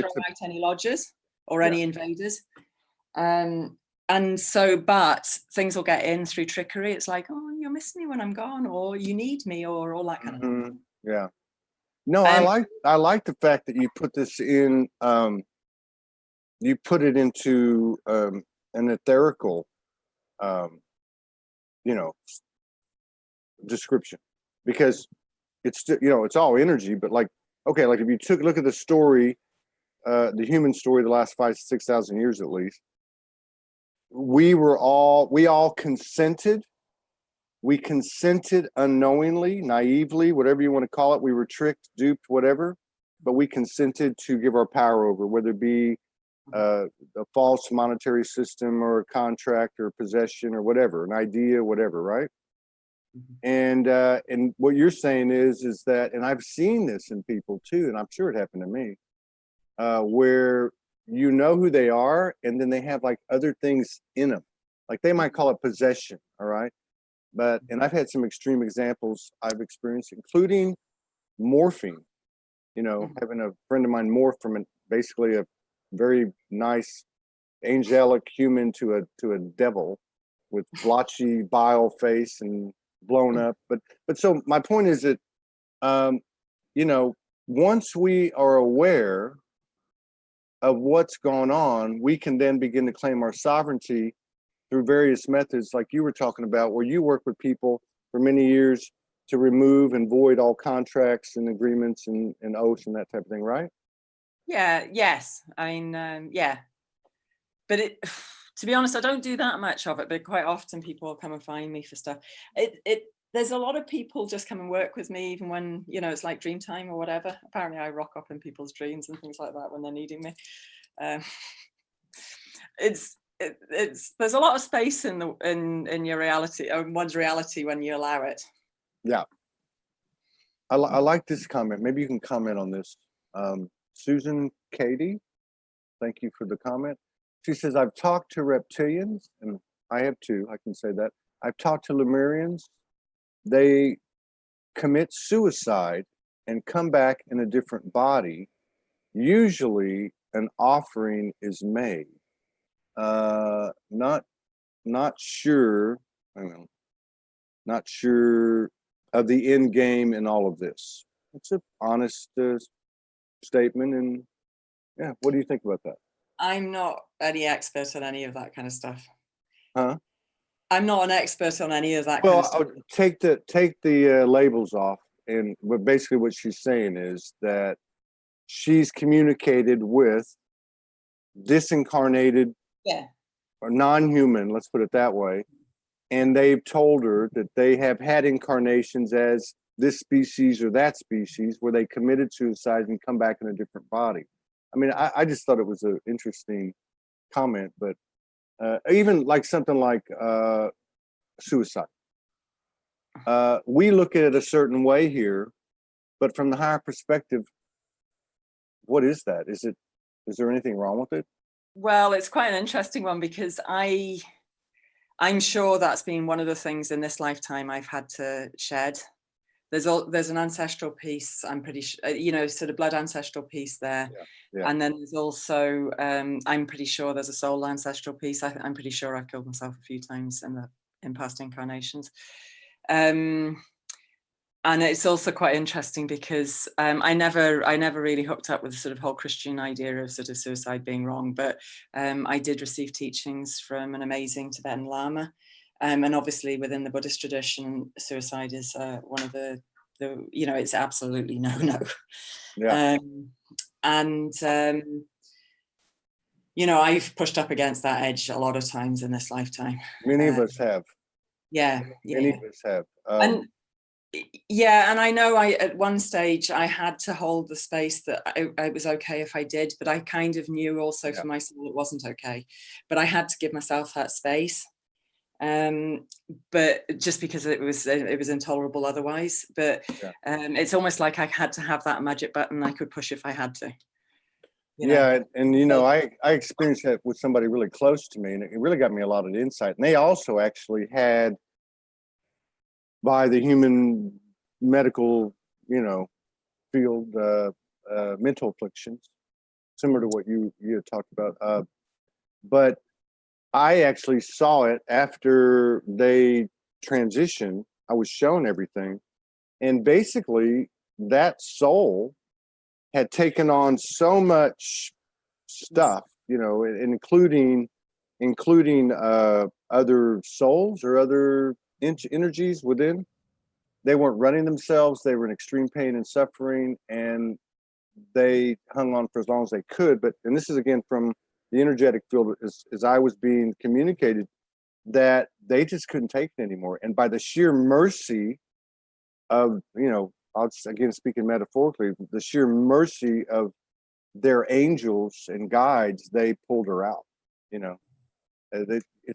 any lodgers or any invaders. And so, but things will get in through trickery. It's like, oh, you'll miss me when I'm gone, or you need me, or all that kind of thing. Yeah. No, I like the fact that you put this in. You put it into an etherical, description, because it's it's all energy. But like, okay, like if you look at the story, the human story, the last 5,000 to 6,000 years at least. We all consented. We consented unknowingly, naively, whatever you want to call it. We were tricked, duped, whatever, but we consented to give our power over, whether it be a false monetary system or a contract or possession or whatever, an idea, whatever, right? And what you're saying is that, and I've seen this in people too, and I'm sure it happened to me, where you know who they are, and then they have like other things in them. Like they might call it possession, all right? And I've had some extreme examples I've experienced, including morphing, having a friend of mine morph from basically a very nice angelic human to a devil with blotchy bile face and blown up. But so my point is that, once we are aware of what's going on, we can then begin to claim our sovereignty through various methods, like you were talking about, where you work with people for many years to remove and void all contracts and agreements and oaths and that type of thing, right? Yeah. Yes. I mean, yeah. But to be honest, I don't do that much of it. But quite often people come and find me for stuff. There's a lot of people just come and work with me, even when, it's like dream time or whatever. Apparently I rock up in people's dreams and things like that when they're needing me. There's a lot of space in your reality, or one's reality, when you allow it. Yeah. I like this comment. Maybe you can comment on this. Susan Katie, thank you for the comment. She says, I've talked to reptilians, and I have too, I can say that. I've talked to Lemurians. They commit suicide and come back in a different body. Usually an offering is made. Not sure. Not sure of the end game in all of this. It's an honest statement, and yeah, what do you think about that? I'm not any expert on any of that kind of stuff. Huh? I'm not an expert on any of that. Well, kind of stuff. take the labels off, and basically what she's saying is that she's communicated with disincarnated, or non-human, let's put it that way, and they've told her that they have had incarnations as this species or that species where they committed suicide and come back in a different body. I mean, I just thought it was an interesting comment, but even like something like suicide. We look at it a certain way here, but from the higher perspective, what is that? Is there anything wrong with it? Well, it's quite an interesting one, because I'm sure that's been one of the things in this lifetime I've had to shed. There's an ancestral piece, I'm pretty sure, sort of blood ancestral piece there. Yeah. And then there's also, I'm pretty sure there's a soul ancestral piece. I'm pretty sure I've killed myself a few times in past incarnations. And it's also quite interesting because I never really hooked up with the sort of whole Christian idea of sort of suicide being wrong, but I did receive teachings from an amazing Tibetan Lama. And obviously within the Buddhist tradition, suicide is one of the it's absolutely no. Yeah. I've pushed up against that edge a lot of times in this lifetime. Many of us have. Yeah. Many of us have. And I know at one stage I had to hold the space that it was okay if I did, but I kind of knew also for myself it wasn't okay. But I had to give myself that space. but just because it was intolerable otherwise. But it's almost like I had to have that magic button I could push if I had to. And you know, I experienced that with somebody really close to me, and it really got me a lot of insight. And they also actually had, by the human medical, you know, field, mental afflictions, similar to what you had talked about. But I actually saw it after they transitioned. I was shown everything, and basically that soul had taken on so much stuff, you know, including other souls or other energies within. They weren't running themselves. They were in extreme pain and suffering, and they hung on for as long as they could. But, and this is again from the energetic field, as I was being communicated, that they just couldn't take it anymore. And by the sheer mercy of, you know, I'll again speaking metaphorically, the sheer mercy of their angels and guides, they pulled her out, you know.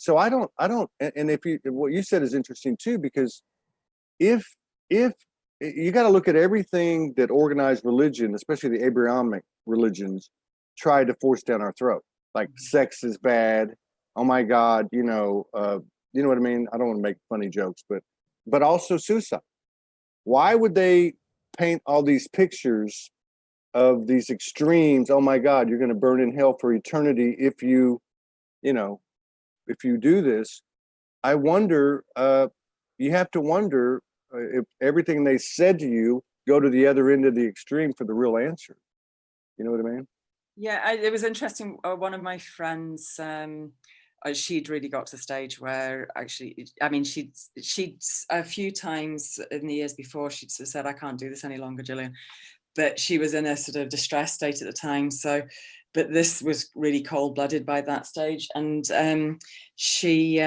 So I don't, and if you, what you said is interesting too, because if you got to look at everything that organized religion, especially the Abrahamic religions, tried to force down our throat, like sex is bad. Oh my God, you know what I mean? I don't want to make funny jokes, but also suicide. Why would they paint all these pictures of these extremes? Oh my God, you're going to burn in hell for eternity if you do this. I wonder, you have to wonder if everything they said to you go to the other end of the extreme for the real answer. You know what I mean? Yeah, it was interesting. One of my friends, she'd really got to the stage where actually, I mean, she'd a few times in the years before, she'd said, I can't do this any longer, Gillian. But she was in a sort of distressed state at the time. So, but this was really cold-blooded by that stage. And she'd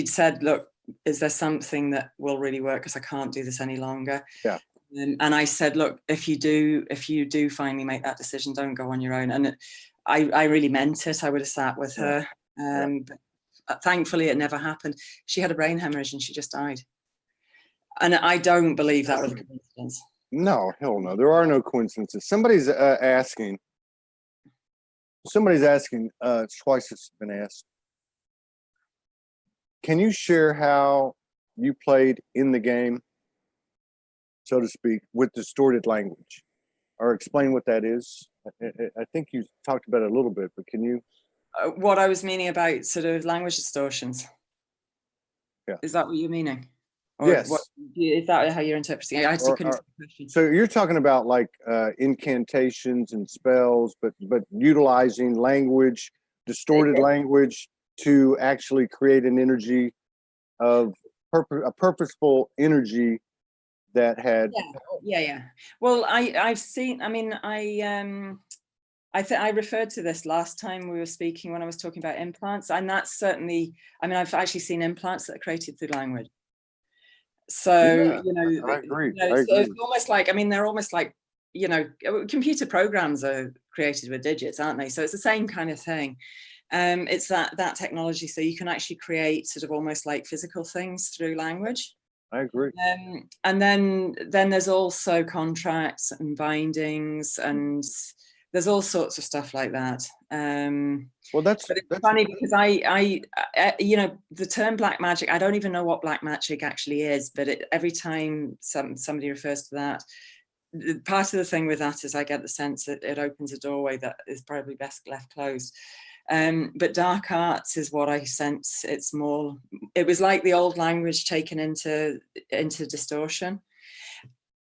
said, look, is there something that will really work? Because I can't do this any longer. Yeah. And I said, look, if you do finally make that decision, don't go on your own. And I really meant it. I would have sat with her. But thankfully, it never happened. She had a brain hemorrhage and she just died. And I don't believe that was a coincidence. No, hell no. There are no coincidences. Somebody's asking, twice it's been asked, can you share how you played in the game, so to speak, with distorted language, or explain what that is? I think you talked about it a little bit, but can you? What I was meaning about sort of language distortions. Yeah. Is that what you're meaning? Or yes. Is that how you're interpreting it? I actually couldn't. So you're talking about like incantations and spells, but utilizing language, distorted language, to actually create an energy of a purposeful energy that had. Yeah. Well, I've seen. I mean, I referred to this last time we were speaking when I was talking about implants, and that's certainly. I mean, I've actually seen implants that are created through language. So, you know, I agree. So it's almost like, I mean, they're almost like, you know, computer programs are created with digits, aren't they? So it's the same kind of thing. It's that technology, so you can actually create sort of almost like physical things through language. I agree. And then there's also contracts and bindings, and there's all sorts of stuff like that. Well, that's funny because I you know, the term black magic, I don't even know what black magic actually is, but every time somebody refers to that, part of the thing with that is I get the sense that it opens a doorway that is probably best left closed. But dark arts is what I sense. It was like the old language taken into distortion.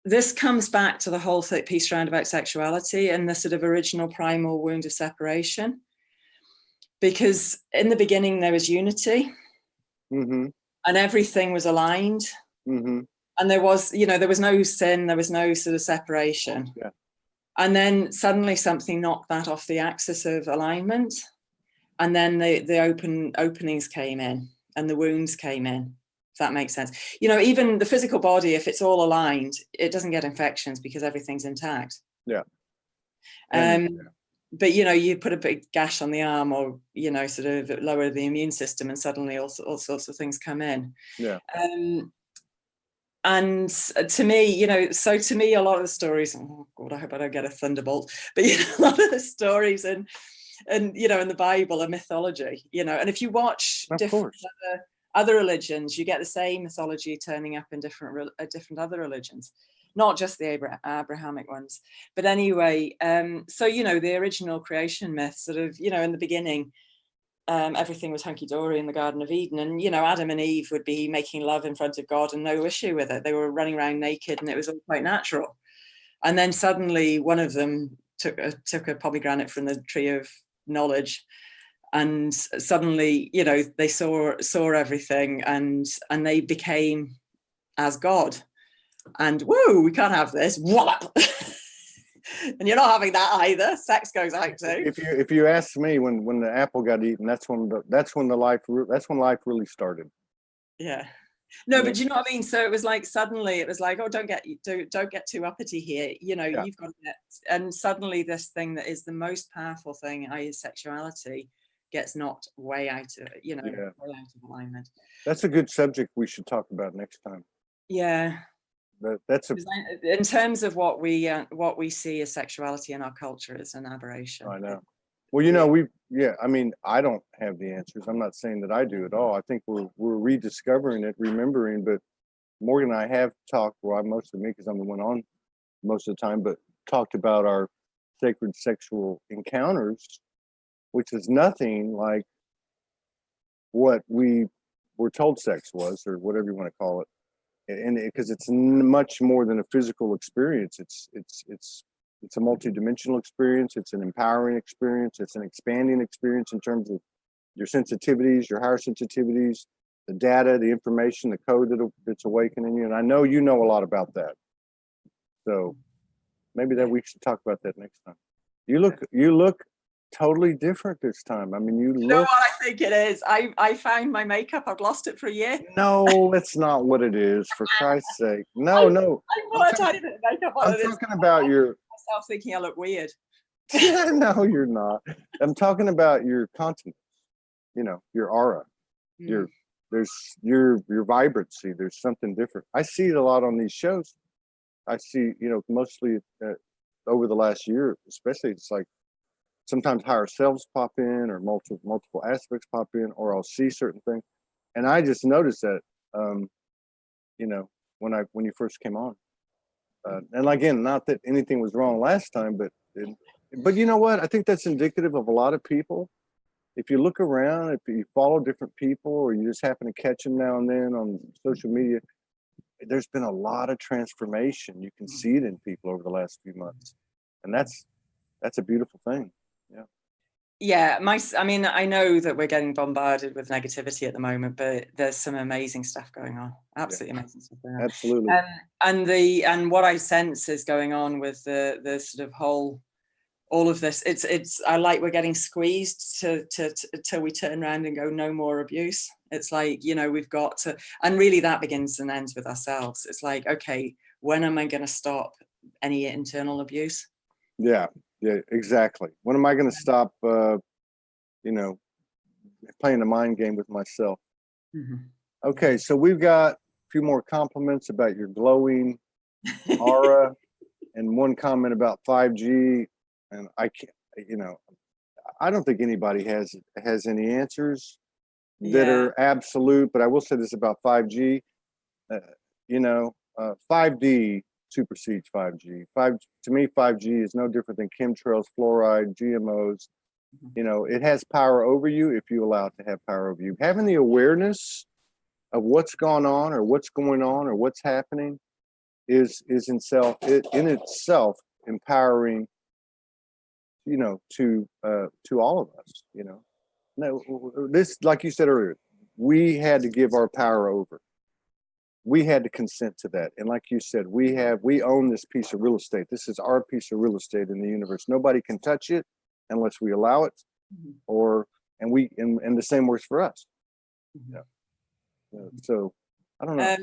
This comes back to the whole piece around about sexuality and the sort of original primal wound of separation. Because in the beginning, there was unity, and everything was aligned. And there was no sin, there was no sort of separation. Yeah. And then suddenly something knocked that off the axis of alignment. And then the openings came in and the wounds came in. If that makes sense. You know, even the physical body, if it's all aligned, it doesn't get infections because everything's intact. Yeah. but you know, you put a big gash on the arm, or you know, sort of lower the immune system, and suddenly all sorts of things come in. Yeah. And to me, you know, so to me, a lot of the stories, oh God, I hope I don't get a thunderbolt, but you know, a lot of the stories and you know, in the Bible are mythology, you know, and if you watch different other religions, you get the same mythology turning up in different other religions, not just the Abrahamic ones. But anyway, so you know, the original creation myth, sort of, you know, in the beginning, everything was hunky-dory in the Garden of Eden, and you know, Adam and Eve would be making love in front of God and no issue with it. They were running around naked and it was all quite natural. And then suddenly one of them took a pomegranate from the tree of knowledge, and suddenly, you know, they saw everything, and they became as God. And whoa, we can't have this. Wallop. And you're not having that either. Sex goes out too. If you ask me, when the apple got eaten, that's when life really started. Yeah. No, but do you know what I mean? So it was like, suddenly it was like, oh, don't get too uppity here. You know, yeah. You've got to get, and suddenly this thing that is the most powerful thing, i.e. sexuality, gets knocked way out of, you know, way out of alignment. That's a good subject we should talk about next time. Yeah. That's in terms of what we see as sexuality in our culture, is an aberration. I know. Well, you know, I mean, I don't have the answers. I'm not saying that I do at all. I think we're rediscovering it, remembering. But Morgan and I have talked, well, mostly me, because I'm the one on most of the time, but talked about our sacred sexual encounters, which is nothing like what we were told sex was, or whatever you want to call it. And because it's much more than a physical experience. It's a multi-dimensional experience. It's an empowering experience. It's an expanding experience in terms of your sensitivities, your higher sensitivities, the data, the information, the code that's awakening you. And I know you know a lot about that. So maybe that we should talk about that next time. You look totally different this time. I mean, you know what I think it is? I found my makeup. I've lost it for a year. No, that's not what it is. For Christ's sake, no. I put a tiny bit of makeup on. I'm talking about your. Myself thinking I look weird. No, you're not. I'm talking about your continence. You know, your aura. Your vibrancy. There's something different. I see it a lot on these shows. I see, you know, mostly over the last year, especially. It's like, sometimes higher selves pop in, or multiple aspects pop in, or I'll see certain things, and I just noticed that, you know, when you first came on, and again, not that anything was wrong last time, but you know what? I think that's indicative of a lot of people. If you look around, if you follow different people, or you just happen to catch them now and then on social media, there's been a lot of transformation. You can see it in people over the last few months, and that's a beautiful thing. Yeah, I mean, I know that we're getting bombarded with negativity at the moment, but there's some amazing stuff going on. Absolutely amazing stuff going on. Absolutely. And what I sense is going on with the sort of whole, all of this. It's I like, we're getting squeezed till we turn around and go, no more abuse. It's like, you know, we've got to, and really that begins and ends with ourselves. It's like, okay, when am I going to stop any internal abuse? Yeah, exactly. When am I going to stop, you know, playing the mind game with myself? Mm-hmm. Okay, so we've got a few more compliments about your glowing aura, and one comment about 5G. And I can't, you know, I don't think anybody has any answers that are absolute. But I will say this about 5G. You know, 5D supersedes 5G. To me, 5G is no different than chemtrails, fluoride, GMOs. You know, it has power over you if you allow it to have power over you. Having the awareness of what's gone on, or what's going on, or what's happening is in itself empowering, you know, to all of us. You know, now, this, like you said earlier, we had to give our power over. We had to consent to that. And like you said, we own this piece of real estate. This is our piece of real estate in the universe. Nobody can touch it unless we allow it, and the same works for us. So I don't know.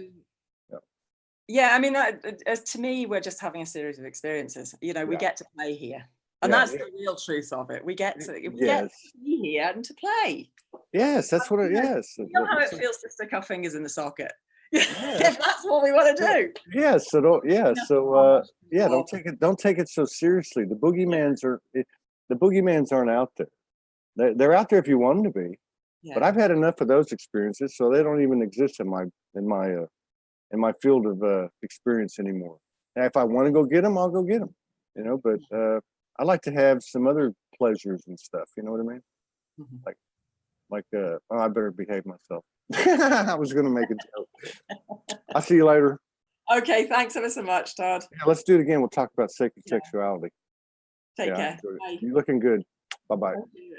Yeah, I mean, to me, we're just having a series of experiences. You know, we get to play here. And Yeah, that's yeah. the real truth of it. We get to Yes. be here and to play. Yes, that's what it. Yes. Feel how it feels to stick our fingers in the socket. If that's what we want to do. Yeah. So don't. Yeah. Yeah. So yeah. Don't take it so seriously. The boogeymans aren't out there. They're out there if you want them to be. Yeah. But I've had enough of those experiences, so they don't even exist in my field of experience anymore. Now, if I want to go get them, I'll go get them. You know, but I like to have some other pleasures and stuff. You know what I mean? Mhm. Oh, I better behave myself. I was going to make a joke. I'll see you later. Okay, thanks ever so much, Todd. Yeah, let's do it again. We'll talk about sacred sexuality. Take Yeah, I care. enjoyed it. Bye. You're looking good. Bye-bye. Thank you.